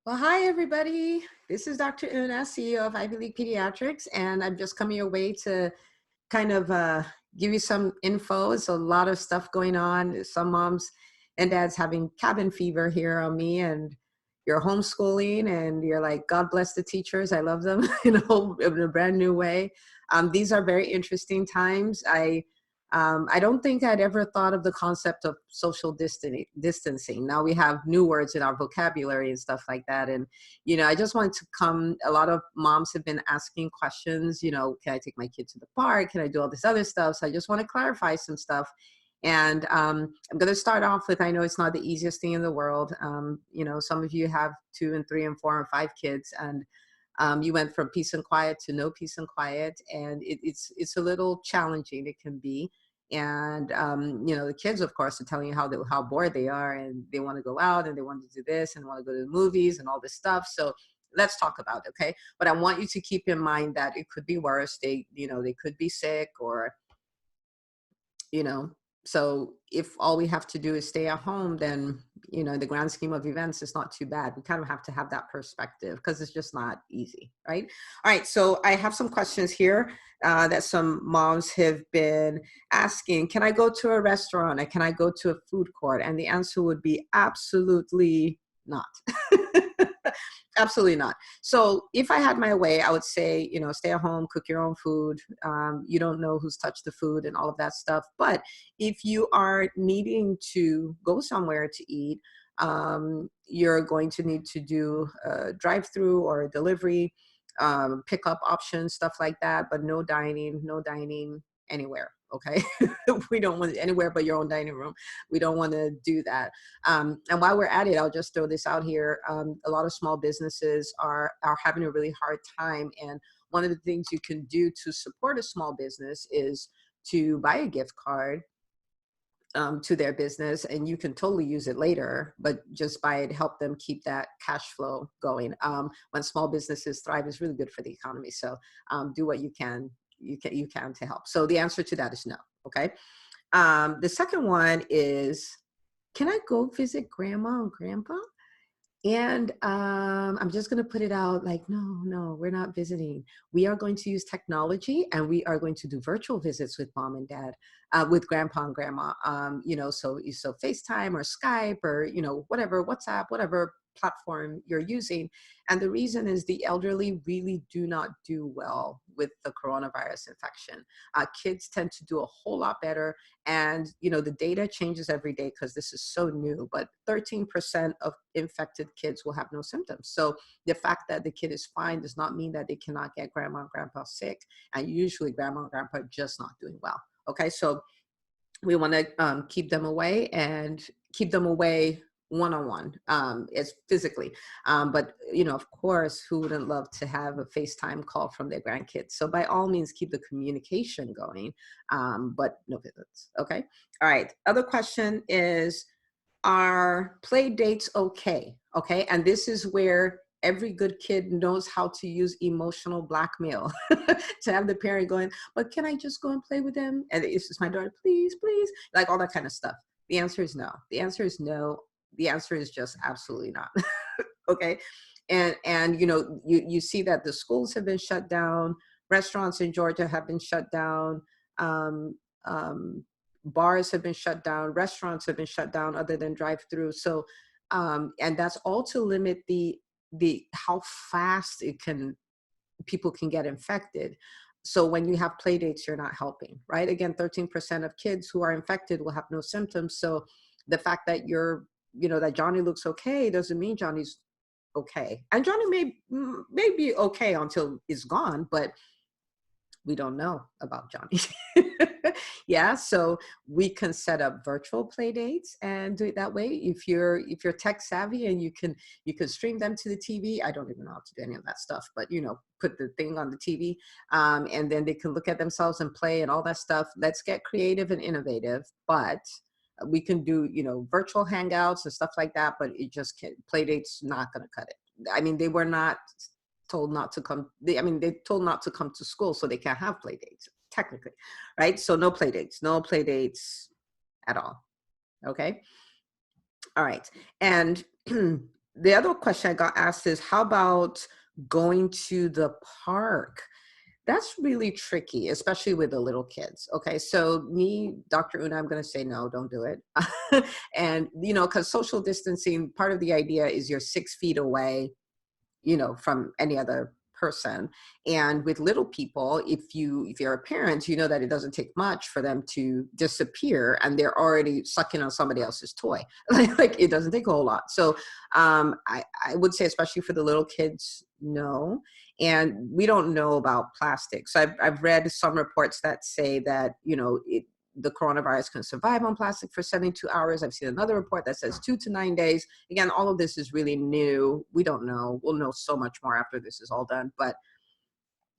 Well, hi, everybody. This is Dr. Una, CEO of Ivy League Pediatrics, and I'm just coming your way to kind of give you some info. It's a lot of stuff going on. Some moms and dads having cabin fever here on me, and you're homeschooling, and you're like, God bless the teachers. I love them in a brand new way. These are very interesting times. I don't think I'd ever thought of the concept of social distancing. Now we have new words in our vocabulary and stuff like that. And, I just wanted to come, a lot of moms have been asking questions, can I take my kid to the park? Can I do all this other stuff? So I just want to clarify some stuff. And I'm going to start off with, I know it's not the easiest thing in the world. Some of you have 2 and 3 and 4 and 5 kids, and you went from peace and quiet to no peace and quiet, and it's a little challenging. It can be, and the kids, of course, are telling you how bored they are, and they want to go out, and they want to do this, and want to go to the movies, and all this stuff. So let's talk about it, okay? But I want you to keep in mind that it could be worse. They could be sick, or you know so if all we have to do is stay at home, then in the grand scheme of events, it's not too bad. We kind of have to have that perspective, because it's just not easy, right? All right, so I have some questions here that some moms have been asking. Can I go to a restaurant, and can I go to a food court? And the answer would be absolutely not. Absolutely not. So if I had my way, I would say, stay at home, cook your own food. You don't know who's touched the food and all of that stuff. But if you are needing to go somewhere to eat, you're going to need to do a drive-through or a delivery, pickup options, stuff like that. But no dining anywhere. Okay. We don't want anywhere but your own dining room. We don't want to do that. And while we're at it, I'll just throw this out here. A lot of small businesses are having a really hard time. And one of the things you can do to support a small business is to buy a gift card to their business, and you can totally use it later, but just buy it, help them keep that cash flow going. When small businesses thrive, is really good for the economy. So do what you can to help. So the answer to that is no. Okay. The second one is, can I go visit grandma and grandpa? And I'm just going to put it out like, no, we're not visiting. We are going to use technology, and we are going to do virtual visits with mom and dad, with grandpa and grandma. So FaceTime or Skype, or, whatever, WhatsApp, whatever platform you're using. And the reason is, the elderly really do not do well with the coronavirus infection. Kids tend to do a whole lot better. And, the data changes every day, because this is so new, but 13% of infected kids will have no symptoms. So the fact that the kid is fine does not mean that they cannot get grandma and grandpa sick. And usually grandma and grandpa are just not doing well. Okay. So we want to keep them away, and keep them away one-on-one, as physically. But, of course, who wouldn't love to have a FaceTime call from their grandkids? So by all means, keep the communication going, but no visits. Okay. All right. Other question is, are play dates okay? Okay. And this is where every good kid knows how to use emotional blackmail to have the parent going, but can I just go and play with them? And it's just, my daughter, please, please, like all that kind of stuff. The answer is no. The answer is no. The answer is just absolutely not. Okay. And you see that the schools have been shut down. Restaurants in Georgia have been shut down. Um, um, Bars have been shut down. Restaurants have been shut down, other than drive-through. So, and that's all to limit the how fast people can get infected. So when you have play dates, you're not helping, right? Again, 13% of kids who are infected will have no symptoms. So the fact that that Johnny looks okay doesn't mean Johnny's okay. And Johnny may be okay until it's gone, but we don't know about Johnny. Yeah, so we can set up virtual play dates and do it that way. If you're tech savvy, and you can stream them to the TV. I don't even know how to do any of that stuff, but put the thing on the TV, and then they can look at themselves and play and all that stuff. Let's get creative and innovative, but we can do virtual hangouts and stuff like that. But it just can't. Play dates not going to cut it. I mean, they were not told not to come. They told not to come to school, so they can't have play dates technically, right? So no play dates at all. Okay. All right. And The other question I got asked is, how about going to the park? That's really tricky, especially with the little kids. Okay, so me, Dr. Una, I'm going to say no, don't do it. And, you know, because social distancing, part of the idea is you're 6 feet away, you know, from any other person. And with little people, if you're a parent, you know that it doesn't take much for them to disappear and they're already sucking on somebody else's toy. Like it doesn't take a whole lot. So I would say, especially for the little kids, no. And we don't know about plastic. So I've read some reports that say that, you know, the coronavirus can survive on plastic for 72 hours. I've seen another report that says 2 to 9 days. Again, all of this is really new. We don't know. We'll know so much more after this is all done. But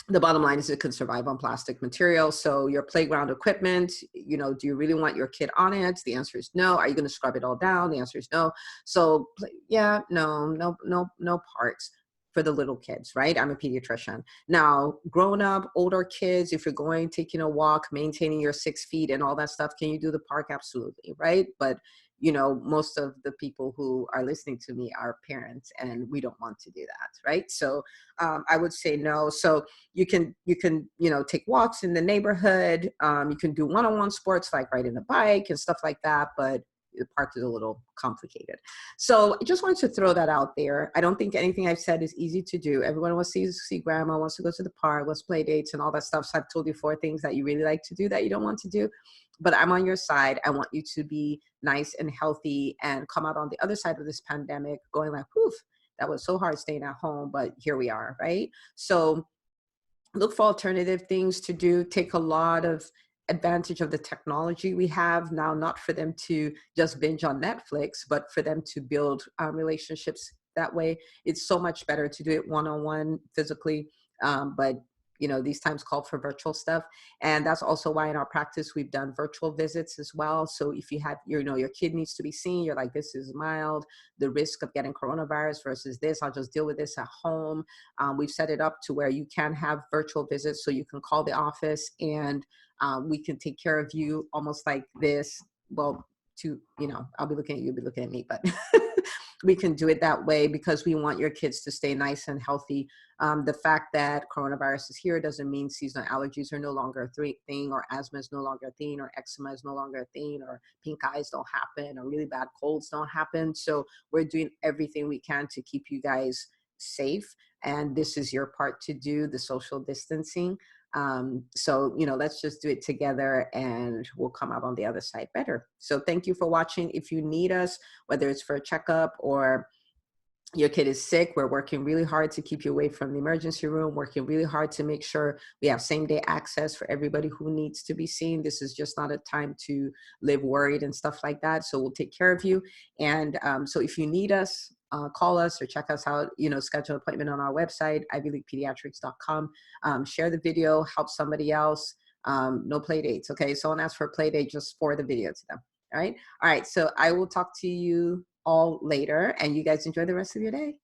the bottom line is it can survive on plastic material. So your playground equipment, you know, do you really want your kid on it? The answer is no. Are you going to scrub it all down? The answer is no. So yeah, no parts for the little kids, right? I'm a pediatrician. Now, grown up, older kids, if you're going, taking a walk, maintaining your 6 feet and all that stuff, can you do the park? Absolutely, right? But you know, most of the people who are listening to me are parents and we don't want to do that, right? So I would say no. So you can, you know, take walks in the neighborhood. You can do one-on-one sports like riding a bike and stuff like that, but the park is a little complicated. So I just wanted to throw that out there. I don't think anything I've said is easy to do. Everyone wants to see grandma, wants to go to the park, wants to play dates and all that stuff. So I've told you 4 things that you really like to do that you don't want to do. But I'm on your side. I want you to be nice and healthy and come out on the other side of this pandemic going like, poof, that was so hard staying at home, but here we are, right? So look for alternative things to do. Take a lot of advantage of the technology we have now, not for them to just binge on Netflix, but for them to build relationships that way. It's so much better to do it one-on-one physically, but you know, these times call for virtual stuff. And that's also why in our practice, we've done virtual visits as well. So if you have, you know, your kid needs to be seen, you're like, this is mild, the risk of getting coronavirus versus this, I'll just deal with this at home. We've set it up to where you can have virtual visits, so you can call the office and we can take care of you almost like this. Well, to, you know, I'll be looking at you, you'll be looking at me, but we can do it that way because we want your kids to stay nice and healthy. The fact that coronavirus is here doesn't mean seasonal allergies are no longer a thing, or asthma is no longer a thing, or eczema is no longer a thing, or pink eyes don't happen, or really bad colds don't happen. So we're doing everything we can to keep you guys safe. And this is your part to do, the social distancing. So, you know, let's just do it together and we'll come out on the other side better. So thank you for watching. If you need us, whether it's for a checkup or your kid is sick, we're working really hard to keep you away from the emergency room, working really hard to make sure we have same-day access for everybody who needs to be seen. This is just not a time to live worried and stuff like that. So we'll take care of you. And so if you need us, call us or check us out, you know, schedule an appointment on our website, ivyleaguepediatrics.com. Share the video, help somebody else. No play dates, okay? Someone asks for a play date, just forward the video to them, all right? All right, so I will talk to you all later, and you guys enjoy the rest of your day.